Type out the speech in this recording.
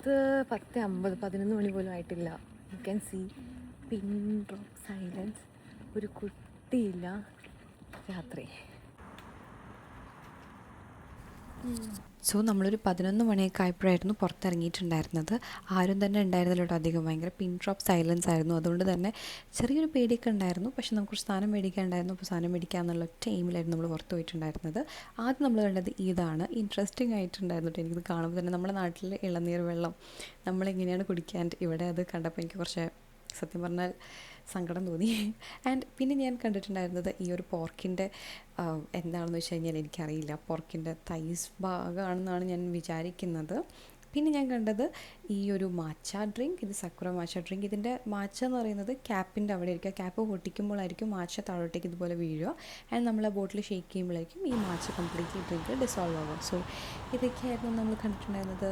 10:50 11 മണി പോലും ആയിട്ടില്ല. You can see pin drop silence. ഒരു കുട്ടിയില്ല. രാത്രി. സോ നമ്മളൊരു 11 മണിയൊക്കെ ആയപ്പോഴായിരുന്നു പുറത്തിറങ്ങിയിട്ടുണ്ടായിരുന്നത്. ആരും തന്നെ ഉണ്ടായിരുന്നില്ല കേട്ടോ അധികം. ഭയങ്കര പിൻ ഡ്രോപ്പ് സൈലൻസ് ആയിരുന്നു. അതുകൊണ്ട് തന്നെ ചെറിയൊരു പേടിയൊക്കെ ഉണ്ടായിരുന്നു. പക്ഷേ നമുക്ക് കുറച്ച് സാധനം മേടിക്കാനുണ്ടായിരുന്നു. അപ്പോൾ സാധനം മേടിക്കാമെന്നുള്ള ടൈമിലായിരുന്നു നമ്മൾ പുറത്ത് പോയിട്ടുണ്ടായിരുന്നത്. ആദ്യം നമ്മൾ കണ്ടത് ഇതാണ്. ഇൻട്രസ്റ്റിംഗ് ആയിട്ടുണ്ടായിരുന്നു കേട്ടോ. എനിക്കിത് കാണുമ്പോൾ തന്നെ നമ്മുടെ നാട്ടിലെ ഇളനീർ വെള്ളം നമ്മളെങ്ങനെയാണ് കുടിക്കാൻ, ഇവിടെ അത് കണ്ടപ്പോൾ എനിക്ക് കുറച്ച് സത്യം പറഞ്ഞാൽ സങ്കടം തോന്നി. ആൻഡ് പിന്നെ ഞാൻ കണ്ടിട്ടുണ്ടായിരുന്നത് ഈ ഒരു പോർക്കിൻ്റെ എന്താണെന്ന് വെച്ച് കഴിഞ്ഞാൽ എനിക്കറിയില്ല. പോർക്കിൻ്റെ തൈസ് ഭാഗമാണെന്നാണ് ഞാൻ വിചാരിക്കുന്നത്. പിന്നെ ഞാൻ കണ്ടത് ഈ ഒരു മാച്ച ഡ്രിങ്ക്. ഇത് സക്കുറ മാച്ച ഡ്രിങ്ക്. ഇതിൻ്റെ മാച്ച എന്ന് പറയുന്നത് ക്യാപ്പിൻ്റെ അവിടെ ഇരിക്കുക. ക്യാപ്പ് പൊട്ടിക്കുമ്പോഴായിരിക്കും മാച്ച താഴോട്ടേക്ക് ഇതുപോലെ വീഴുക. ആൻഡ് നമ്മൾ ആ ബോട്ടിൽ ഷേക്ക് ചെയ്യുമ്പോഴായിരിക്കും ഈ മാച്ച കംപ്ലീറ്റ്ലി ഡ്രിങ്ക് ഡിസോൾവ് ആവുക. സോ ഇതൊക്കെയായിരുന്നു നമ്മൾ കണ്ടിട്ടുണ്ടായിരുന്നത്.